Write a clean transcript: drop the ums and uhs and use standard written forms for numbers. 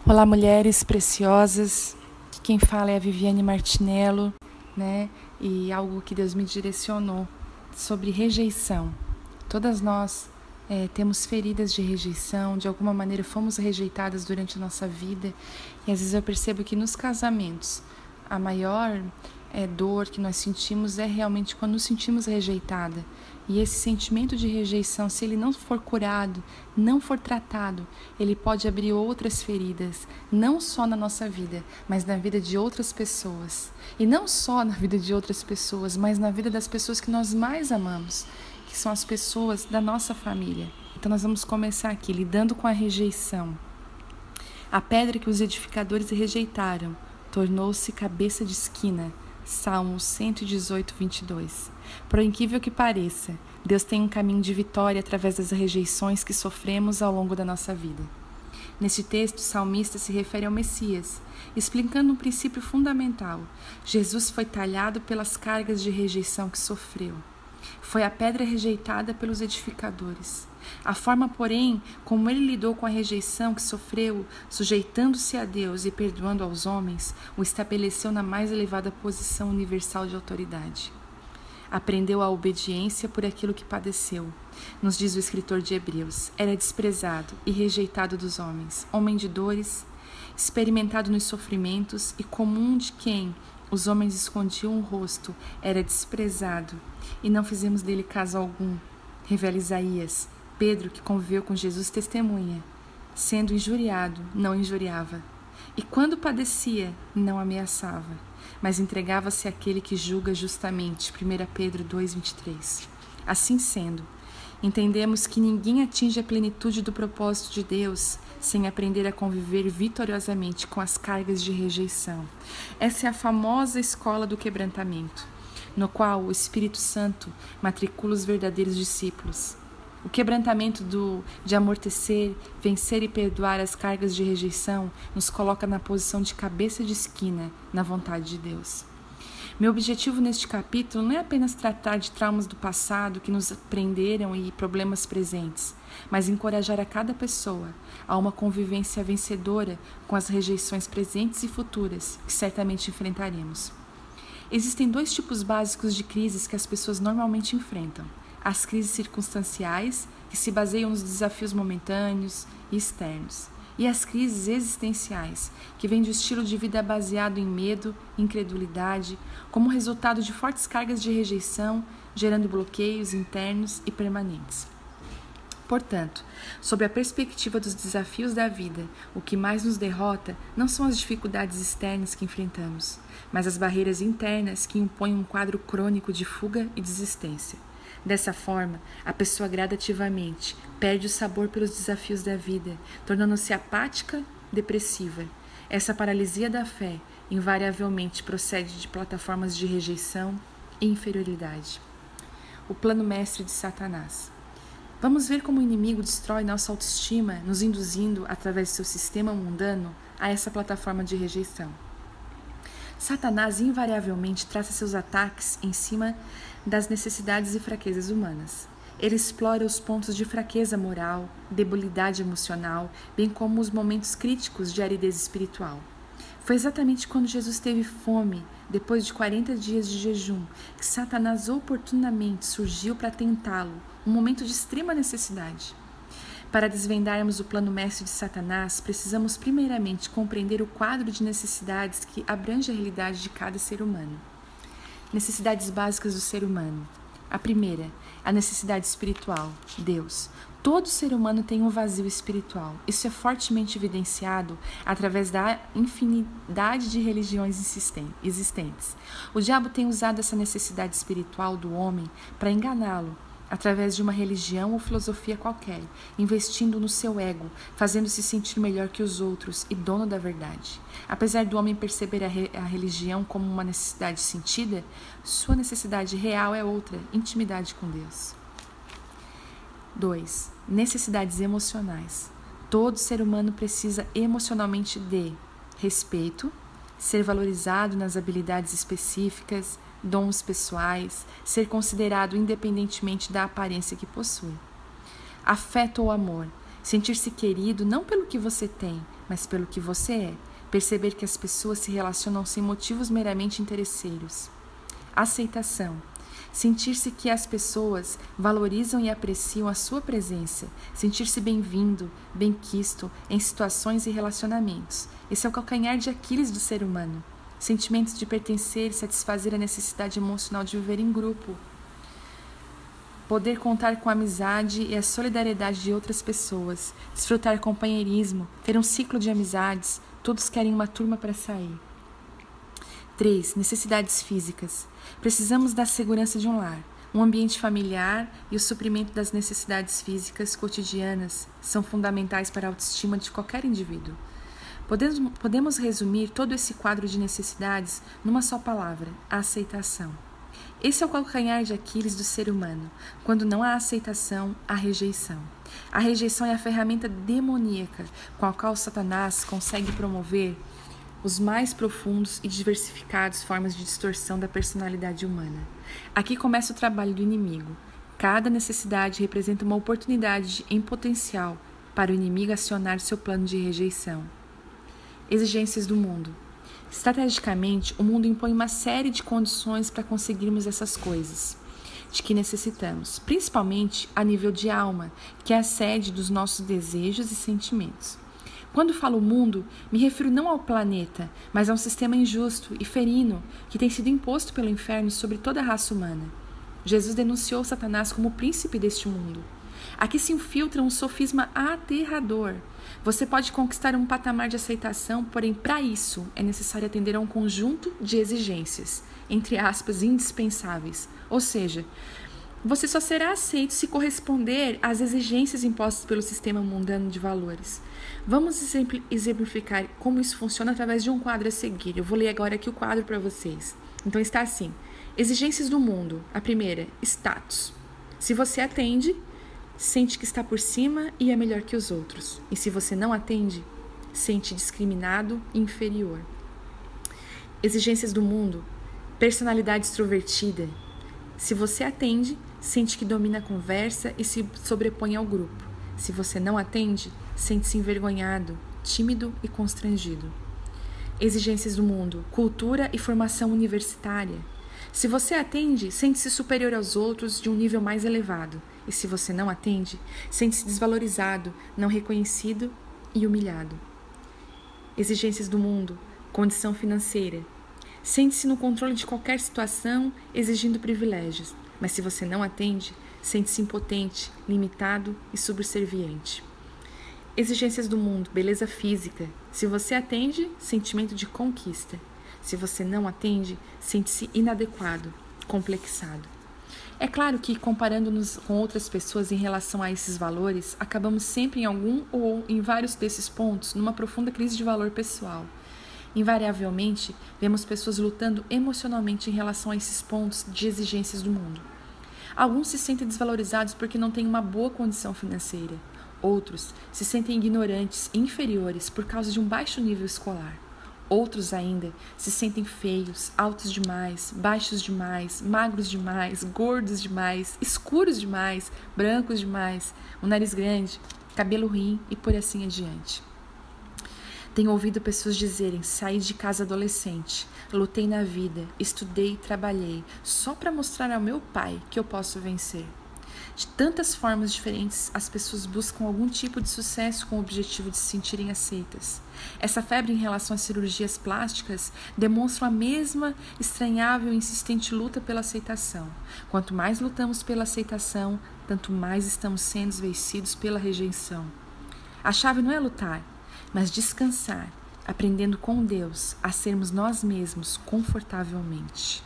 Olá, mulheres preciosas. Aqui quem fala é a Viviane Martinello, né? E algo que Deus me direcionou sobre rejeição. Todas nós temos feridas de rejeição, de alguma maneira fomos rejeitadas durante a nossa vida. E às vezes eu percebo que nos casamentos a maior dor que nós sentimos é realmente quando nos sentimos rejeitada. E esse sentimento de rejeição, se ele não for curado, não for tratado, ele pode abrir outras feridas, não só na nossa vida, mas na vida de outras pessoas. E não só na vida de outras pessoas, mas na vida das pessoas que nós mais amamos, que são as pessoas da nossa família. Então nós vamos começar aqui, lidando com a rejeição. A pedra que os edificadores rejeitaram tornou-se cabeça de esquina. Salmo 118, 22. Por incrível que pareça, Deus tem um caminho de vitória através das rejeições que sofremos ao longo da nossa vida. Neste texto, o salmista se refere ao Messias, explicando um princípio fundamental. Jesus foi talhado pelas cargas de rejeição que sofreu. Foi a pedra rejeitada pelos edificadores. A forma, porém, como ele lidou com a rejeição que sofreu, sujeitando-se a Deus e perdoando aos homens, o estabeleceu na mais elevada posição universal de autoridade. Aprendeu a obediência por aquilo que padeceu. Nos diz o escritor de Hebreus, era desprezado e rejeitado dos homens, homem de dores, experimentado nos sofrimentos e comum de quem os homens escondiam o rosto, era desprezado e não fizemos dele caso algum. Revela Isaías. Pedro, que conviveu com Jesus, testemunha. Sendo injuriado, não injuriava. E quando padecia, não ameaçava, mas entregava-se àquele que julga justamente. 1 Pedro 2,23. Assim sendo, entendemos que ninguém atinge a plenitude do propósito de Deus sem aprender a conviver vitoriosamente com as cargas de rejeição. Essa é a famosa escola do quebrantamento, no qual o Espírito Santo matricula os verdadeiros discípulos. O quebrantamento de amortecer, vencer e perdoar as cargas de rejeição nos coloca na posição de cabeça de esquina na vontade de Deus. Meu objetivo neste capítulo não é apenas tratar de traumas do passado que nos prenderam e problemas presentes, mas encorajar a cada pessoa a uma convivência vencedora com as rejeições presentes e futuras que certamente enfrentaremos. Existem dois tipos básicos de crises que as pessoas normalmente enfrentam. As crises circunstanciais, que se baseiam nos desafios momentâneos e externos, e as crises existenciais, que vêm do estilo de vida baseado em medo e incredulidade, como resultado de fortes cargas de rejeição, gerando bloqueios internos e permanentes. Portanto, sob a perspectiva dos desafios da vida, o que mais nos derrota não são as dificuldades externas que enfrentamos, mas as barreiras internas que impõem um quadro crônico de fuga e desistência. Dessa forma, a pessoa gradativamente perde o sabor pelos desafios da vida, tornando-se apática, depressiva. Essa paralisia da fé invariavelmente procede de plataformas de rejeição e inferioridade. O plano mestre de Satanás. Vamos ver como o inimigo destrói nossa autoestima, nos induzindo, através de seu sistema mundano, a essa plataforma de rejeição. Satanás invariavelmente traça seus ataques em cima das necessidades e fraquezas humanas. Ele explora os pontos de fraqueza moral, debilidade emocional, bem como os momentos críticos de aridez espiritual. Foi exatamente quando Jesus teve fome, depois de 40 dias de jejum, que Satanás oportunamente surgiu para tentá-lo, um momento de extrema necessidade. Para desvendarmos o plano mestre de Satanás, precisamos primeiramente compreender o quadro de necessidades que abrange a realidade de cada ser humano. Necessidades básicas do ser humano. A primeira, a necessidade espiritual, Deus. Todo ser humano tem um vazio espiritual. Isso é fortemente evidenciado através da infinidade de religiões existentes. O diabo tem usado essa necessidade espiritual do homem para enganá-lo, através de uma religião ou filosofia qualquer, investindo no seu ego, fazendo-se sentir melhor que os outros e dono da verdade. Apesar do homem perceber a religião como uma necessidade sentida, sua necessidade real é outra, intimidade com Deus. 2. Necessidades emocionais. Todo ser humano precisa emocionalmente de respeito, ser valorizado nas habilidades específicas, dons pessoais, ser considerado independentemente da aparência que possui. Afeto ou amor, sentir-se querido não pelo que você tem, mas pelo que você é. Perceber que as pessoas se relacionam sem motivos meramente interesseiros. Aceitação. Sentir-se que as pessoas valorizam e apreciam a sua presença. Sentir-se bem-vindo, bem-quisto em situações e relacionamentos. Esse é o calcanhar de Aquiles do ser humano. Sentimentos de pertencer e satisfazer a necessidade emocional de viver em grupo. Poder contar com a amizade e a solidariedade de outras pessoas. Desfrutar companheirismo, ter um ciclo de amizades. Todos querem uma turma para sair. 3. Necessidades físicas. Precisamos da segurança de um lar. Um ambiente familiar e o suprimento das necessidades físicas cotidianas são fundamentais para a autoestima de qualquer indivíduo. Podemos resumir todo esse quadro de necessidades numa só palavra: a aceitação. Esse é o calcanhar de Aquiles do ser humano. Quando não há aceitação, há rejeição. A rejeição é a ferramenta demoníaca com a qual Satanás consegue promover os mais profundos e diversificados formas de distorção da personalidade humana. Aqui começa o trabalho do inimigo. Cada necessidade representa uma oportunidade em potencial para o inimigo acionar seu plano de rejeição. Exigências do mundo. Estrategicamente, o mundo impõe uma série de condições para conseguirmos essas coisas de que necessitamos, principalmente a nível de alma, que é a sede dos nossos desejos e sentimentos. Quando falo mundo, me refiro não ao planeta, mas a um sistema injusto e ferino que tem sido imposto pelo inferno sobre toda a raça humana. Jesus denunciou Satanás como o príncipe deste mundo. Aqui se infiltra um sofisma aterrador. Você pode conquistar um patamar de aceitação, porém, para isso, é necessário atender a um conjunto de exigências, entre aspas, indispensáveis. Ou seja, você só será aceito se corresponder às exigências impostas pelo sistema mundano de valores. Vamos exemplificar como isso funciona através de um quadro a seguir. Eu vou ler agora aqui o quadro para vocês. Então está assim: exigências do mundo. A primeira, status. Se você atende, sente que está por cima e é melhor que os outros. E se você não atende, sente discriminado e inferior. Exigências do mundo. Personalidade extrovertida. Se você atende, sente que domina a conversa e se sobrepõe ao grupo. Se você não atende, sente-se envergonhado, tímido e constrangido. Exigências do mundo. Cultura e formação universitária. Se você atende, sente-se superior aos outros de um nível mais elevado. E se você não atende, sente-se desvalorizado, não reconhecido e humilhado. Exigências do mundo. Condição financeira. Sente-se no controle de qualquer situação, exigindo privilégios. Mas se você não atende, sente-se impotente, limitado e subserviente. Exigências do mundo. Beleza física. Se você atende, sentimento de conquista. Se você não atende, sente-se inadequado, complexado. É claro que, comparando-nos com outras pessoas em relação a esses valores, acabamos sempre em algum ou em vários desses pontos numa profunda crise de valor pessoal. Invariavelmente, vemos pessoas lutando emocionalmente em relação a esses pontos de exigências do mundo. Alguns se sentem desvalorizados porque não têm uma boa condição financeira. Outros se sentem ignorantes e inferiores por causa de um baixo nível escolar. Outros ainda se sentem feios, altos demais, baixos demais, magros demais, gordos demais, escuros demais, brancos demais, um nariz grande, cabelo ruim e por assim adiante. Tenho ouvido pessoas dizerem: saí de casa adolescente, lutei na vida, estudei e trabalhei, só para mostrar ao meu pai que eu posso vencer. De tantas formas diferentes, as pessoas buscam algum tipo de sucesso com o objetivo de se sentirem aceitas. Essa febre em relação às cirurgias plásticas demonstra a mesma estranhável e insistente luta pela aceitação. Quanto mais lutamos pela aceitação, tanto mais estamos sendo vencidos pela rejeição. A chave não é lutar, mas descansar, aprendendo com Deus a sermos nós mesmos confortavelmente.